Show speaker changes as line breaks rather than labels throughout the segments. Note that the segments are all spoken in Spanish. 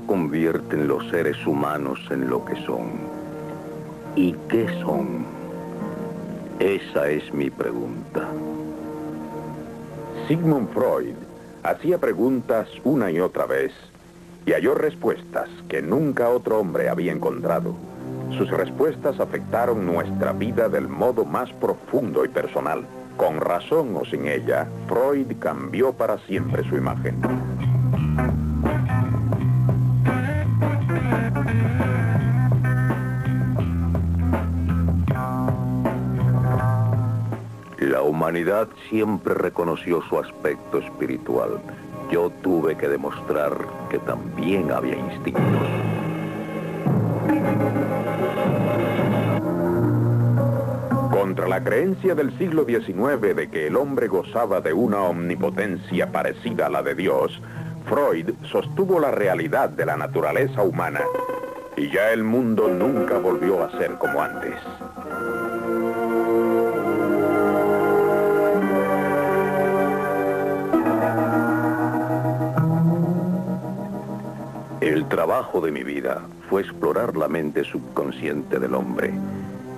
convierten los seres humanos en lo que son? ¿Y qué son? Esa es mi pregunta.
Sigmund Freud hacía preguntas una y otra vez y halló respuestas que nunca otro hombre había encontrado. Sus respuestas afectaron nuestra vida del modo más profundo y personal. Con razón o sin ella, Freud cambió para siempre su imagen.
La humanidad siempre reconoció su aspecto espiritual. Yo tuve que demostrar que también había instintos.
Contra la creencia del siglo XIX de que el hombre gozaba de una omnipotencia parecida a la de Dios, Freud sostuvo la realidad de la naturaleza humana, y ya el mundo nunca volvió a ser como antes.
El trabajo de mi vida fue explorar la mente subconsciente del hombre.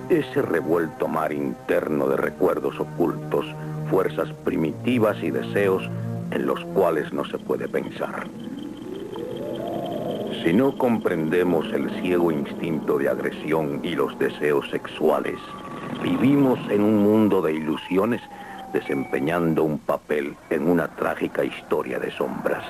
Ese revuelto mar interno de recuerdos ocultos, fuerzas primitivas y deseos en los cuales no se puede pensar. Si no comprendemos el ciego instinto de agresión y los deseos sexuales, vivimos en un mundo de ilusiones desempeñando un papel en una trágica historia de sombras.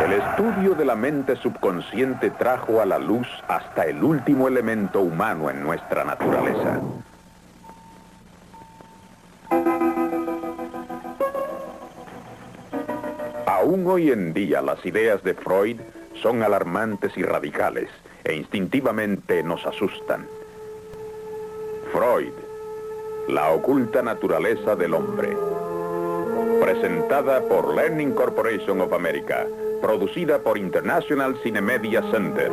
El estudio de la mente subconsciente trajo a la luz hasta el último elemento humano en nuestra naturaleza. Aún hoy en día las ideas de Freud son alarmantes y radicales e instintivamente nos asustan. Freud, la oculta naturaleza del hombre. Presentada por Learning Corporation of America. Producida por International Cinemedia Center.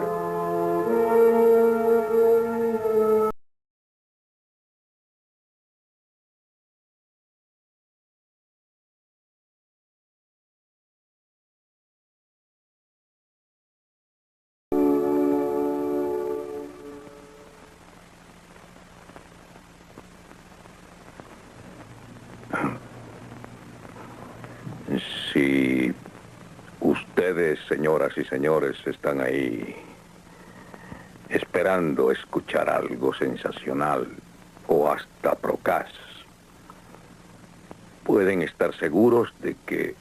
Si ustedes, señoras y señores, están ahí esperando escuchar algo sensacional o hasta procaz, pueden estar seguros de que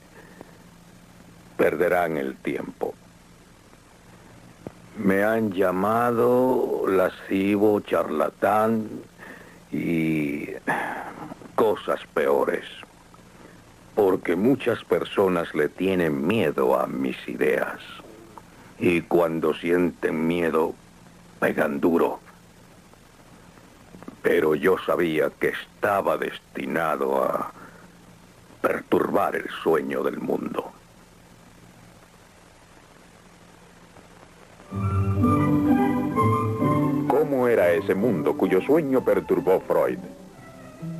perderán el tiempo. Me han llamado lascivo, charlatán y cosas peores. Porque muchas personas le tienen miedo a mis ideas. Y cuando sienten miedo, pegan duro. Pero yo sabía que estaba destinado a perturbar el sueño del mundo.
¿Cómo era ese mundo cuyo sueño perturbó Freud?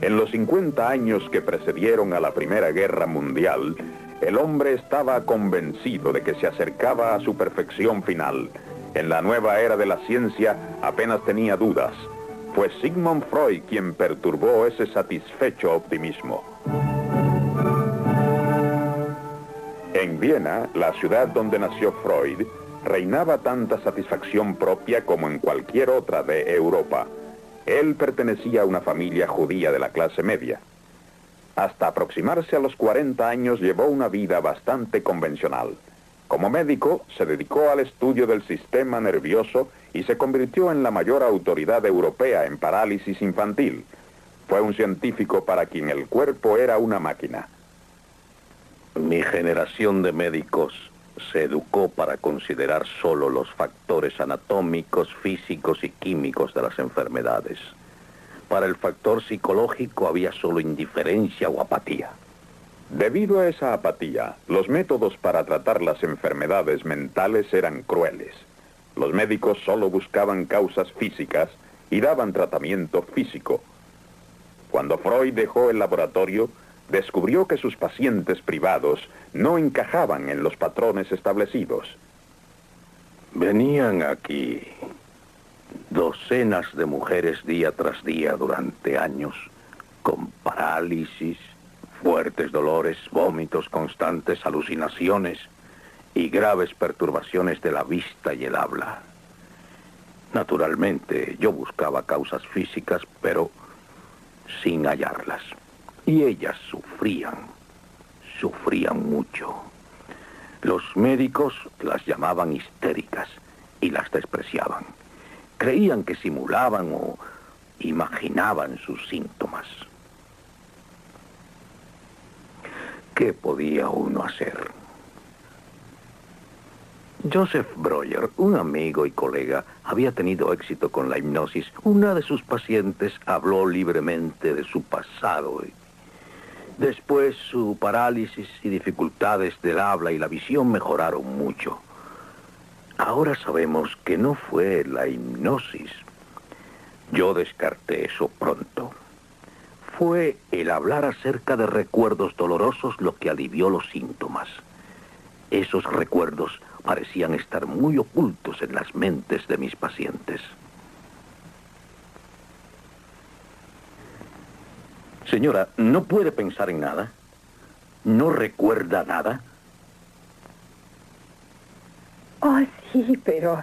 En los 50 años que precedieron a la Primera Guerra Mundial, el hombre estaba convencido de que se acercaba a su perfección final. En la nueva era de la ciencia apenas tenía dudas. Fue Sigmund Freud quien perturbó ese satisfecho optimismo. En Viena, la ciudad donde nació Freud, reinaba tanta satisfacción propia como en cualquier otra de Europa. Él pertenecía a una familia judía de la clase media. Hasta aproximarse a los 40 años llevó una vida bastante convencional. Como médico, se dedicó al estudio del sistema nervioso y se convirtió en la mayor autoridad europea en parálisis infantil. Fue un científico para quien el cuerpo era una máquina.
Mi generación de médicos se educó para considerar solo los factores anatómicos, físicos y químicos de las enfermedades. Para el factor psicológico había solo indiferencia o apatía.
Debido a esa apatía, los métodos para tratar las enfermedades mentales eran crueles. Los médicos solo buscaban causas físicas y daban tratamiento físico. Cuando Freud dejó el laboratorio, descubrió que sus pacientes privados no encajaban en los patrones establecidos.
Venían aquí docenas de mujeres día tras día durante años, con parálisis, fuertes dolores, vómitos constantes, alucinaciones y graves perturbaciones de la vista y el habla. Naturalmente, yo buscaba causas físicas, pero sin hallarlas. Y ellas sufrían mucho. Los médicos las llamaban histéricas y las despreciaban. Creían que simulaban o imaginaban sus síntomas. ¿Qué podía uno hacer? Joseph Breuer, un amigo y colega, había tenido éxito con la hipnosis. Una de sus pacientes habló libremente de su pasado. Después, su parálisis y dificultades del habla y la visión mejoraron mucho. Ahora sabemos que no fue la hipnosis. Yo descarté eso pronto. Fue el hablar acerca de recuerdos dolorosos lo que alivió los síntomas. Esos recuerdos parecían estar muy ocultos en las mentes de mis pacientes. Señora, ¿no puede pensar en nada? ¿No recuerda nada?
Oh, sí, pero...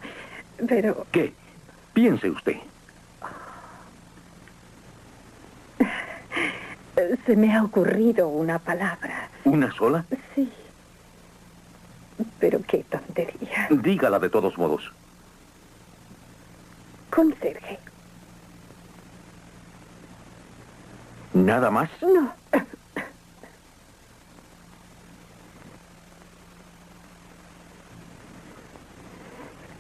¿Qué? Piense usted.
Se me ha ocurrido una palabra.
¿Una sola?
Sí. Pero qué tontería.
Dígala de todos modos.
Conserje.
¿Nada más?
No.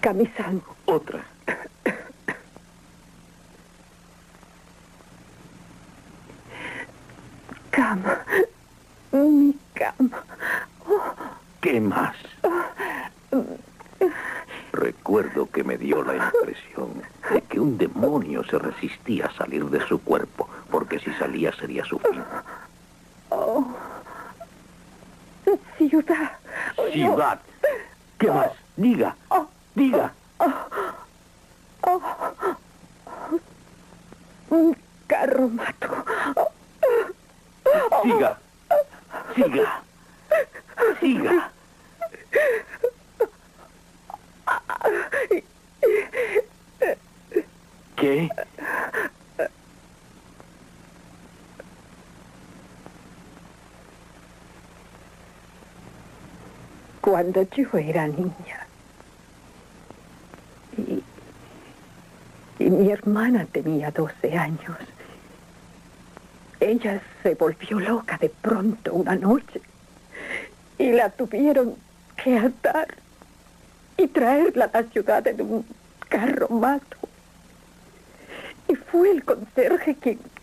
Camisón.
Otra.
Cama. Mi cama. Oh.
¿Qué más? Recuerdo que me dio la impresión de que un demonio se resistía a salir de su cuerpo, porque si salía sería su fin.
Oh. Ciudad.
Ciudad. ¿Qué más? Diga. Diga.
Un carromato.
Siga. Siga. Siga. ¿Qué?
Cuando yo era niña y mi hermana tenía 12 años, ella se volvió loca de pronto una noche y la tuvieron que atar y traerla a la ciudad en un carromato. Y fue el conserje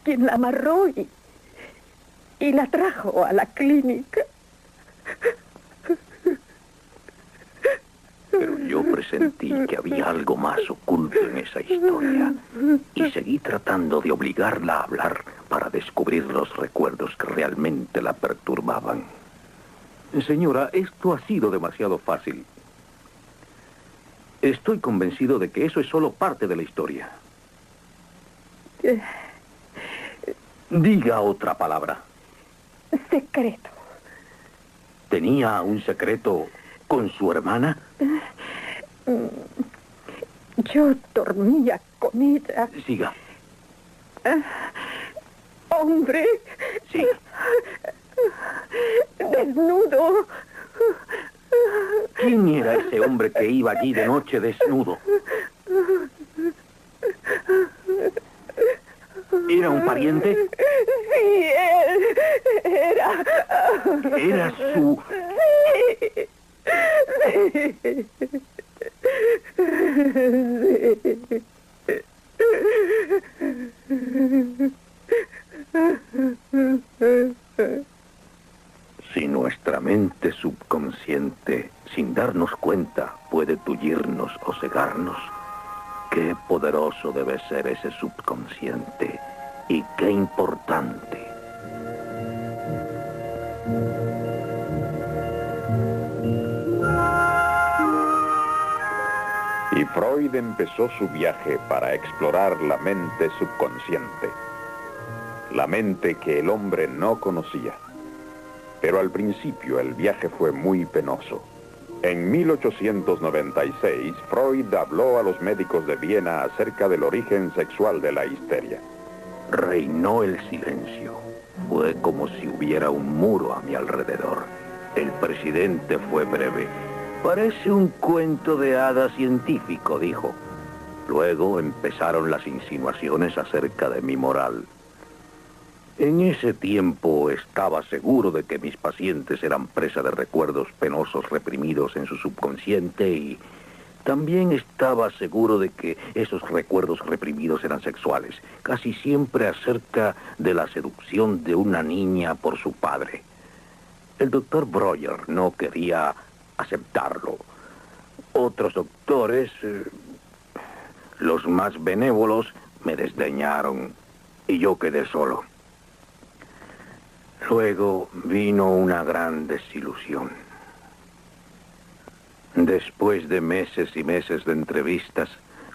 quien la amarró y la trajo a la clínica.
Pero yo presentí que había algo más oculto en esa historia y seguí tratando de obligarla a hablar para descubrir los recuerdos que realmente la perturbaban. Señora, esto ha sido demasiado fácil. Estoy convencido de que eso es solo parte de la historia. Diga otra palabra.
Secreto.
¿Tenía un secreto con su hermana?
Yo dormía con ella.
Siga.
Hombre.
Sí.
Desnudo.
¿Quién era ese hombre que iba allí de noche desnudo? ¿Era un pariente?
Sí, él era.
¿Era su...? Si nuestra mente subconsciente, sin darnos cuenta, puede tullirnos o cegarnos, qué poderoso debe ser ese subconsciente y qué importante.
Freud empezó su viaje para explorar la mente subconsciente, la mente que el hombre no conocía. Pero al principio el viaje fue muy penoso. En 1896, Freud habló a los médicos de Viena acerca del origen sexual de la histeria.
Reinó el silencio. Fue como si hubiera un muro a mi alrededor. El presidente fue breve. Parece un cuento de hadas científico, dijo. Luego empezaron las insinuaciones acerca de mi moral. En ese tiempo estaba seguro de que mis pacientes eran presa de recuerdos penosos reprimidos en su subconsciente y también estaba seguro de que esos recuerdos reprimidos eran sexuales, casi siempre acerca de la seducción de una niña por su padre. El doctor Breuer no quería aceptarlo. Otros doctores, los más benévolos, me desdeñaron y yo quedé solo. Luego vino una gran desilusión. Después de meses y meses de entrevistas,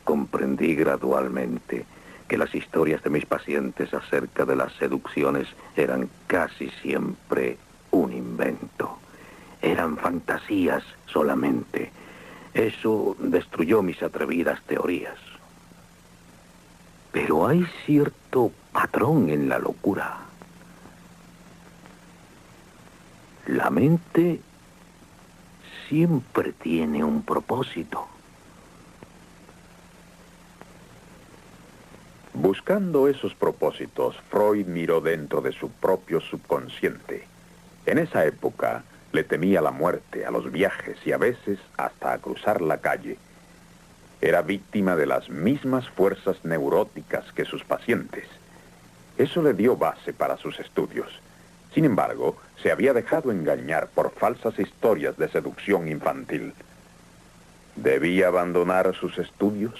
comprendí gradualmente que las historias de mis pacientes acerca de las seducciones eran casi siempre un invento. Eran fantasías solamente. Eso destruyó mis atrevidas teorías. Pero hay cierto patrón en la locura. La mente siempre tiene un propósito.
Buscando esos propósitos, Freud miró dentro de su propio subconsciente. En esa época le temía la muerte, a los viajes y a veces hasta a cruzar la calle. Era víctima de las mismas fuerzas neuróticas que sus pacientes. Eso le dio base para sus estudios. Sin embargo, se había dejado engañar por falsas historias de seducción infantil. ¿Debía abandonar sus estudios?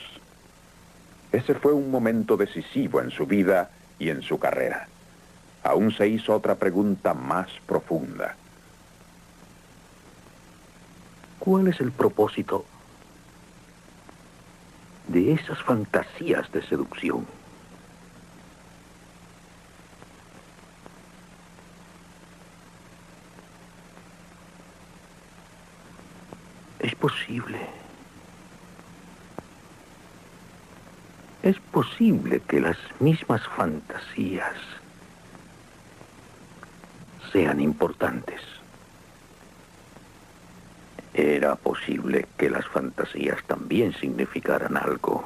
Ese fue un momento decisivo en su vida y en su carrera. Aún se hizo otra pregunta más profunda.
¿Cuál es el propósito de esas fantasías de seducción? Es posible que las mismas fantasías sean importantes. Era posible que las fantasías también significaran algo.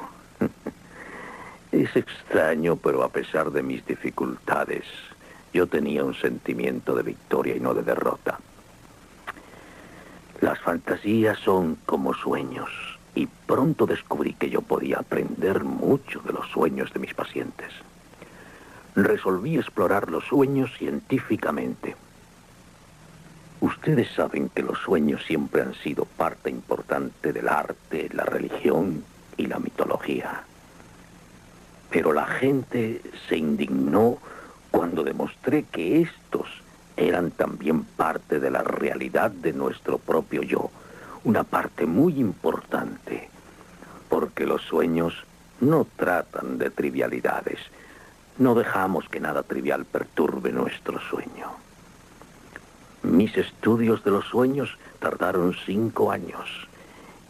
Es extraño, pero a pesar de mis dificultades, yo tenía un sentimiento de victoria y no de derrota. Las fantasías son como sueños, y pronto descubrí que yo podía aprender mucho de los sueños de mis pacientes. Resolví explorar los sueños científicamente. Ustedes saben que los sueños siempre han sido parte importante del arte, la religión y la mitología. Pero la gente se indignó cuando demostré que estos eran también parte de la realidad de nuestro propio yo, una parte muy importante, porque los sueños no tratan de trivialidades. No dejamos que nada trivial perturbe nuestro sueño. Mis estudios de los sueños tardaron 5 años,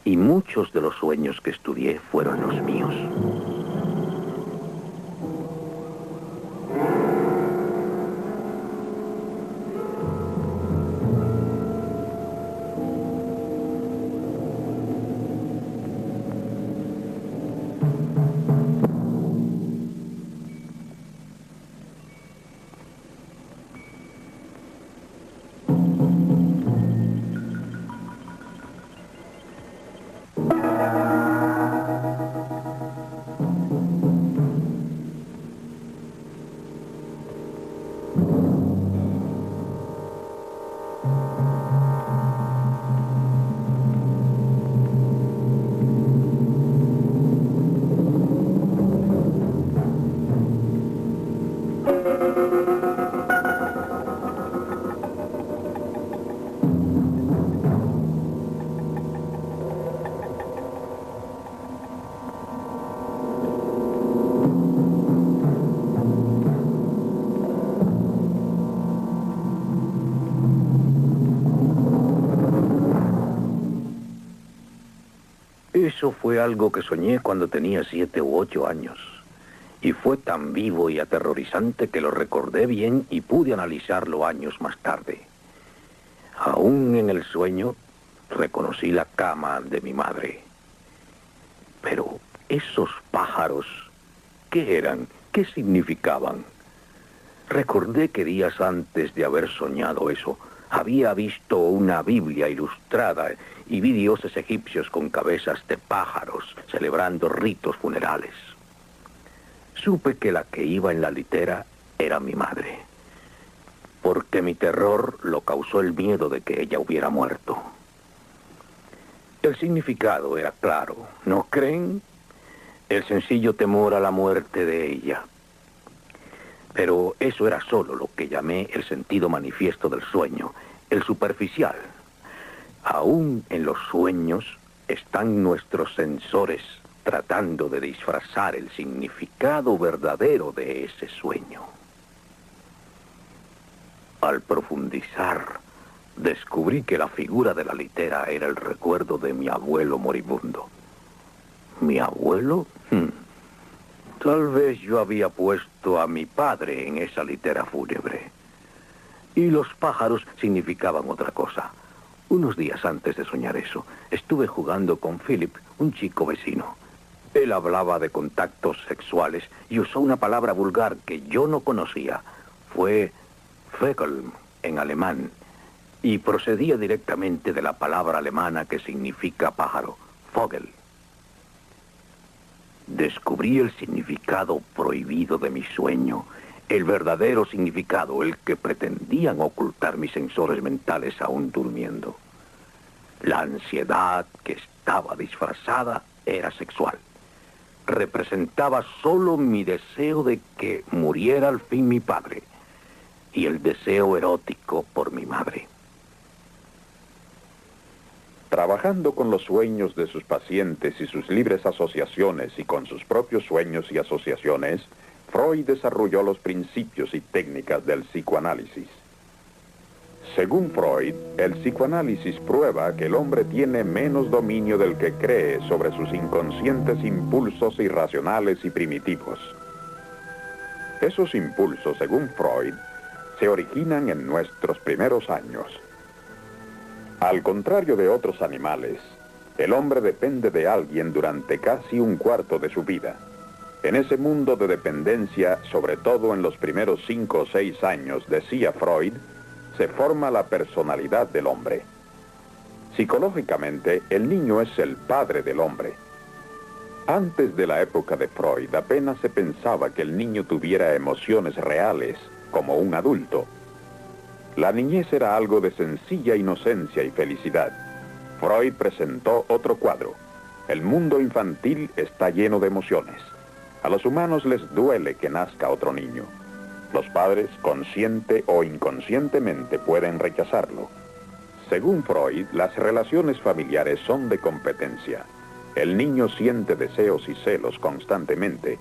y muchos de los sueños que estudié fueron los míos. Eso fue algo que soñé cuando tenía 7 u 8 años. Y fue tan vivo y aterrorizante que lo recordé bien y pude analizarlo años más tarde. Aún en el sueño, reconocí la cama de mi madre. Pero esos pájaros, ¿qué eran? ¿Qué significaban? Recordé que días antes de haber soñado eso, había visto una Biblia ilustrada y vi dioses egipcios con cabezas de pájaros celebrando ritos funerales. Supe que la que iba en la litera era mi madre, porque mi terror lo causó el miedo de que ella hubiera muerto. El significado era claro, ¿no creen? El sencillo temor a la muerte de ella. Pero eso era solo lo que llamé el sentido manifiesto del sueño, el superficial. Aún en los sueños están nuestros sensores tratando de disfrazar el significado verdadero de ese sueño. Al profundizar, descubrí que la figura de la litera era el recuerdo de mi abuelo moribundo. ¿Mi abuelo? Tal vez yo había puesto a mi padre en esa litera fúnebre. Y los pájaros significaban otra cosa. Unos días antes de soñar eso, estuve jugando con Philip, un chico vecino. Él hablaba de contactos sexuales y usó una palabra vulgar que yo no conocía. Fue Vögel en alemán. Y procedía directamente de la palabra alemana que significa pájaro, Vogel. Descubrí el significado prohibido de mi sueño, el verdadero significado, el que pretendían ocultar mis sensores mentales aún durmiendo. La ansiedad que estaba disfrazada era sexual. Representaba solo mi deseo de que muriera al fin mi padre y el deseo erótico por mi madre.
Trabajando con los sueños de sus pacientes y sus libres asociaciones y con sus propios sueños y asociaciones, Freud desarrolló los principios y técnicas del psicoanálisis. Según Freud, el psicoanálisis prueba que el hombre tiene menos dominio del que cree sobre sus inconscientes impulsos irracionales y primitivos. Esos impulsos, según Freud, se originan en nuestros primeros años. Al contrario de otros animales, el hombre depende de alguien durante casi un cuarto de su vida. En ese mundo de dependencia, sobre todo en los primeros 5 o 6 años, decía Freud, se forma la personalidad del hombre. Psicológicamente, el niño es el padre del hombre. Antes de la época de Freud, apenas se pensaba que el niño tuviera emociones reales, como un adulto. La niñez era algo de sencilla inocencia y felicidad. Freud presentó otro cuadro. El mundo infantil está lleno de emociones. A los humanos les duele que nazca otro niño. Los padres, consciente o inconscientemente, pueden rechazarlo. Según Freud, las relaciones familiares son de competencia. El niño siente deseos y celos constantemente.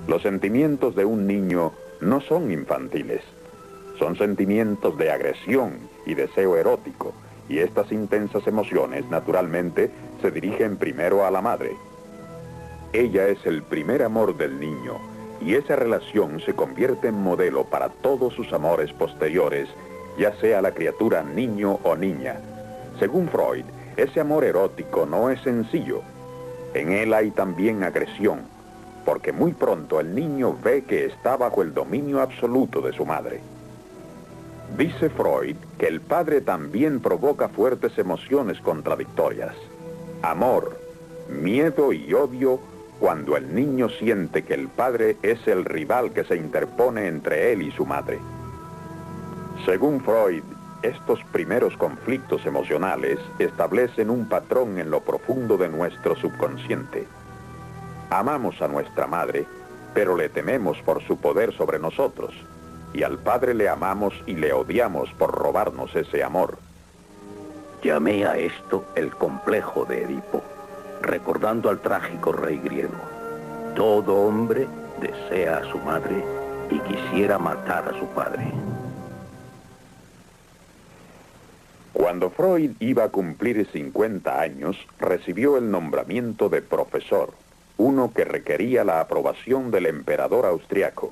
Los sentimientos de un niño no son infantiles. Son sentimientos de agresión y deseo erótico, y estas intensas emociones, naturalmente, se dirigen primero a la madre. Ella es el primer amor del niño, y esa relación se convierte en modelo para todos sus amores posteriores, ya sea la criatura niño o niña. Según Freud, ese amor erótico no es sencillo. En él hay también agresión, porque muy pronto el niño ve que está bajo el dominio absoluto de su madre. Dice Freud que el padre también provoca fuertes emociones contradictorias. Amor, miedo y odio cuando el niño siente que el padre es el rival que se interpone entre él y su madre. Según Freud, estos primeros conflictos emocionales establecen un patrón en lo profundo de nuestro subconsciente. Amamos a nuestra madre, pero le tememos por su poder sobre nosotros. Y al padre le amamos y le odiamos por robarnos ese amor.
Llamé a esto el complejo de Edipo, recordando al trágico rey griego. Todo hombre desea a su madre y quisiera matar a su padre.
Cuando Freud iba a cumplir 50 años, recibió el nombramiento de profesor, uno que requería la aprobación del emperador austriaco,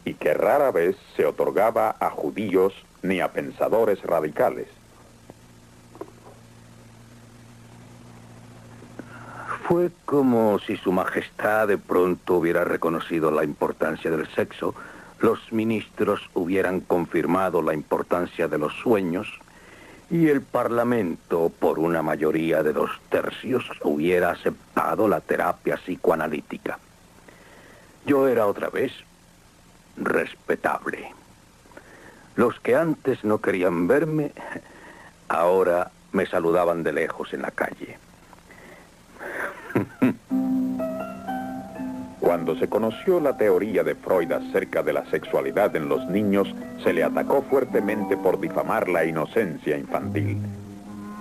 y que rara vez se otorgaba a judíos ni a pensadores radicales.
Fue como si Su Majestad de pronto hubiera reconocido la importancia del sexo, los ministros hubieran confirmado la importancia de los sueños y el Parlamento, por una mayoría de 2/3, hubiera aceptado la terapia psicoanalítica. Yo era otra vez respetable. Los que antes no querían verme, ahora me saludaban de lejos en la calle.
Cuando se conoció la teoría de Freud acerca de la sexualidad en los niños, se le atacó fuertemente por difamar la inocencia infantil.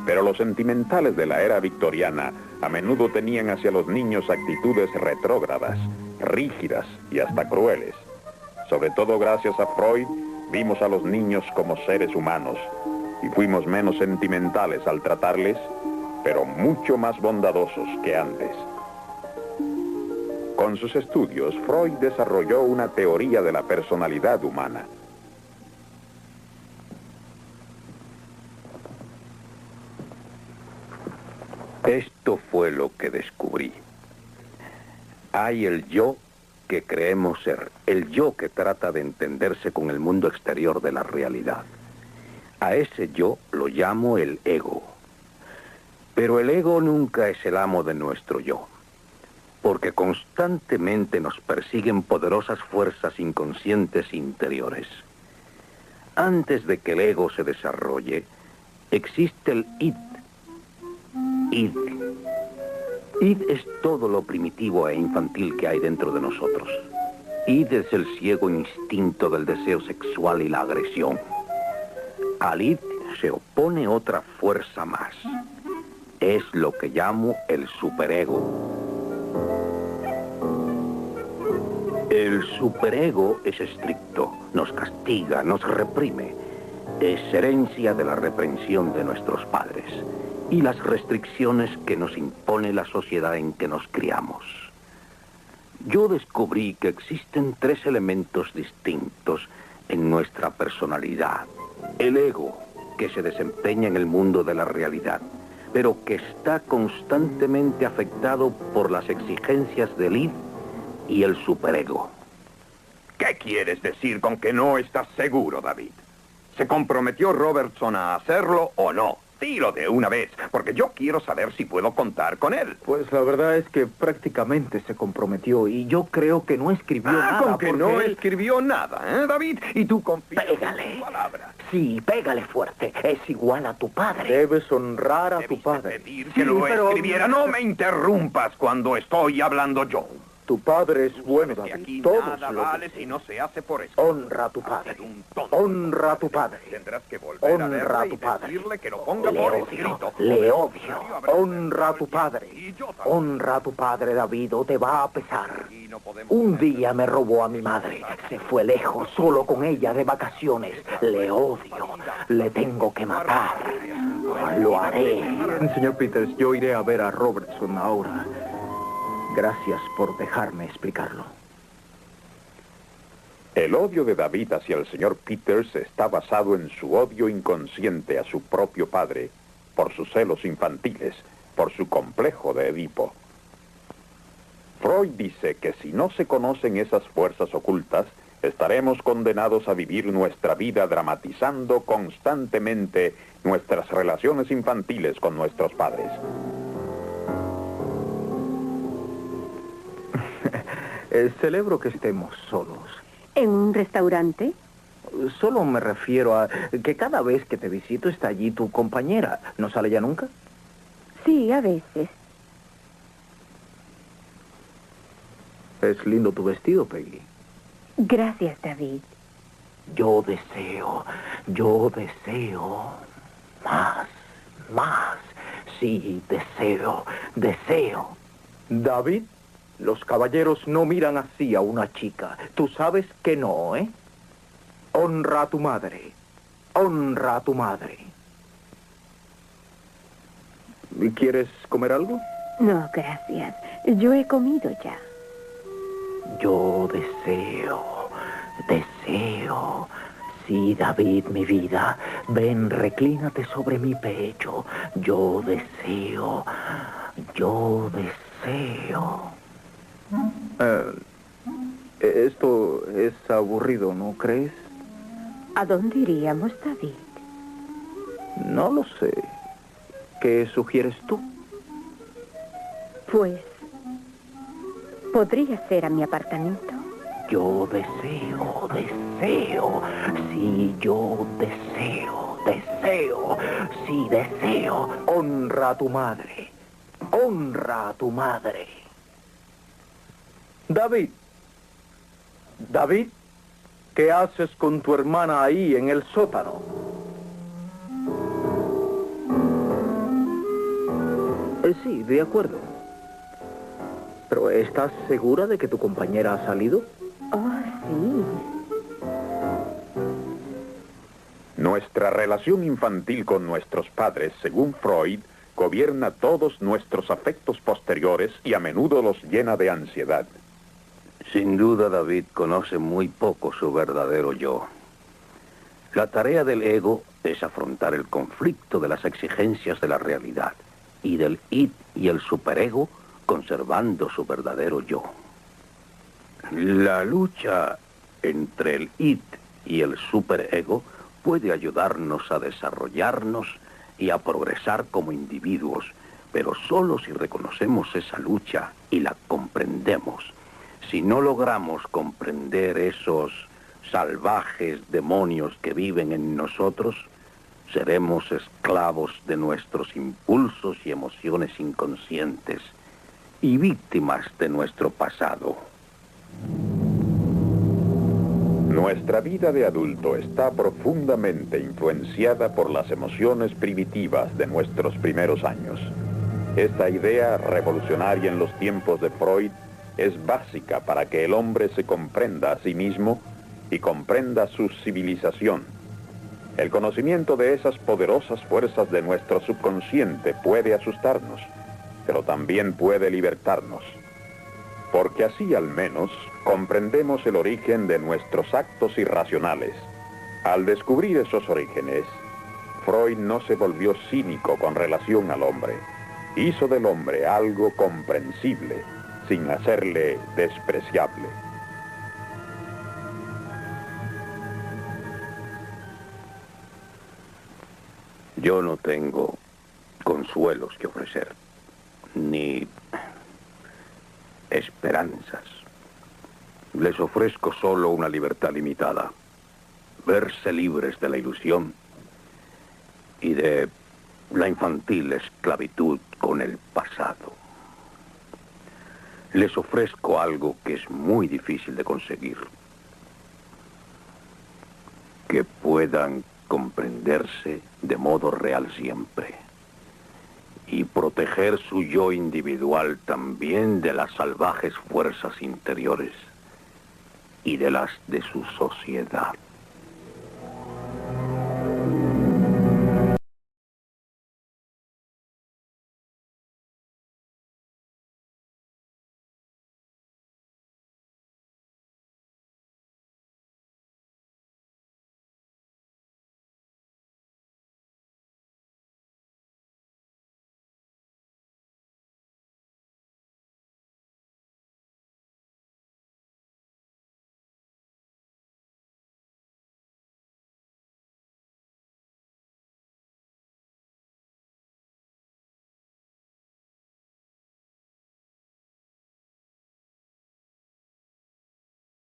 Pero los sentimentales de la era victoriana a menudo tenían hacia los niños actitudes retrógradas, rígidas y hasta crueles. Sobre todo gracias a Freud, vimos a los niños como seres humanos y fuimos menos sentimentales al tratarles, pero mucho más bondadosos que antes. Con sus estudios, Freud desarrolló una teoría de la personalidad humana.
Esto fue lo que descubrí. Hay el yo que creemos ser, el yo que trata de entenderse con el mundo exterior de la realidad. A ese yo lo llamo el ego. Pero el ego nunca es el amo de nuestro yo, porque constantemente nos persiguen poderosas fuerzas inconscientes interiores. Antes de que el ego se desarrolle, existe el id. Id. Id es todo lo primitivo e infantil que hay dentro de nosotros. Id es el ciego instinto del deseo sexual y la agresión. Al id se opone otra fuerza más. Es lo que llamo el superego. El superego es estricto, nos castiga, nos reprime. Es herencia de la reprensión de nuestros padres y las restricciones que nos impone la sociedad en que nos criamos. Yo descubrí que existen 3 elementos distintos en nuestra personalidad. El ego, que se desempeña en el mundo de la realidad, pero que está constantemente afectado por las exigencias del id y el superego.
¿Qué quieres decir con que no estás seguro, David? ¿Se comprometió Robertson a hacerlo o no? Dilo de una vez, porque yo quiero saber si puedo contar con él.
Pues la verdad es que prácticamente se comprometió y yo creo que no escribió nada.
Con que no
él...
escribió nada, ¿eh, David? Y tú confías
Pégale.
en su palabra.
Sí, pégale fuerte. Es igual a tu padre.
Debes honrar a tu
Debiste
padre.
pedir que lo escribiera. No me interrumpas cuando estoy hablando yo.
Tu padre es bueno,
Que
David.
aquí
Todos
nada
lo
vale
dicen.
si no se hace por eso.
Honra a tu
Has
padre.
sido un tonto.
Honra a tu padre.
Tendrás que volver a
Honra
verle
a
y
tu padre.
decirle que lo ponga
Le
por
odio,
escrito.
le odio. Honra a tu
Y
padre.
yo también.
Honra a tu padre, David, o te va a pesar.
Y no podemos
Un día me robó a mi madre. Se fue lejos, solo con ella, de vacaciones. Le odio. Le tengo que matar. Lo haré.
Señor Peters, yo iré a ver a Robertson ahora. Gracias por dejarme explicarlo.
El odio de David hacia el señor Peters está basado en su odio inconsciente a su propio padre, por sus celos infantiles, por su complejo de Edipo. Freud dice que si no se conocen esas fuerzas ocultas, estaremos condenados a vivir nuestra vida dramatizando constantemente nuestras relaciones infantiles con nuestros padres.
Celebro que estemos solos.
¿En un restaurante?
Solo me refiero a que cada vez que te visito está allí tu compañera. ¿No sale ya nunca?
Sí, a veces.
Es lindo tu vestido, Peggy.
Gracias, David.
Yo deseo más. Sí, deseo.
David, los caballeros no miran así a una chica. Tú sabes que no, ¿eh? Honra a tu madre. Honra a tu madre. ¿Quieres comer algo?
No, gracias. Yo he comido ya.
Yo deseo. Sí, David, mi vida. Ven, reclínate sobre mi pecho. Yo deseo.
Esto es aburrido, ¿no crees?
¿A dónde iríamos, David?
No lo sé. ¿Qué sugieres tú?
Pues, podría ser a mi apartamento.
Yo deseo. Sí, yo deseo. Sí, deseo. Honra a tu madre.
David, ¿qué haces con tu hermana ahí en el sótano? Sí, de acuerdo. Pero ¿estás segura de que tu compañera ha salido?
Oh, sí.
Nuestra relación infantil con nuestros padres, según Freud, gobierna todos nuestros afectos posteriores y a menudo los llena de ansiedad.
Sin duda, David conoce muy poco su verdadero yo. La tarea del ego es afrontar el conflicto de las exigencias de la realidad y del id y el superego conservando su verdadero yo. La lucha entre el id y el superego puede ayudarnos a desarrollarnos y a progresar como individuos, pero solo si reconocemos esa lucha y la comprendemos. Si no logramos comprender esos salvajes demonios que viven en nosotros, seremos esclavos de nuestros impulsos y emociones inconscientes y víctimas de nuestro pasado.
Nuestra vida de adulto está profundamente influenciada por las emociones primitivas de nuestros primeros años. Esta idea revolucionaria en los tiempos de Freud es básica para que el hombre se comprenda a sí mismo y comprenda su civilización. El conocimiento de esas poderosas fuerzas de nuestro subconsciente puede asustarnos, pero también puede libertarnos. Porque así al menos comprendemos el origen de nuestros actos irracionales. Al descubrir esos orígenes, Freud no se volvió cínico con relación al hombre. Hizo del hombre algo comprensible, sin hacerle despreciable.
Yo no tengo consuelos que ofrecer, ni esperanzas. Les ofrezco solo una libertad limitada, verse libres de la ilusión y de la infantil esclavitud con el pasado. Les ofrezco algo que es muy difícil de conseguir, que puedan comprenderse de modo real siempre y proteger su yo individual también de las salvajes fuerzas interiores y de las de su sociedad.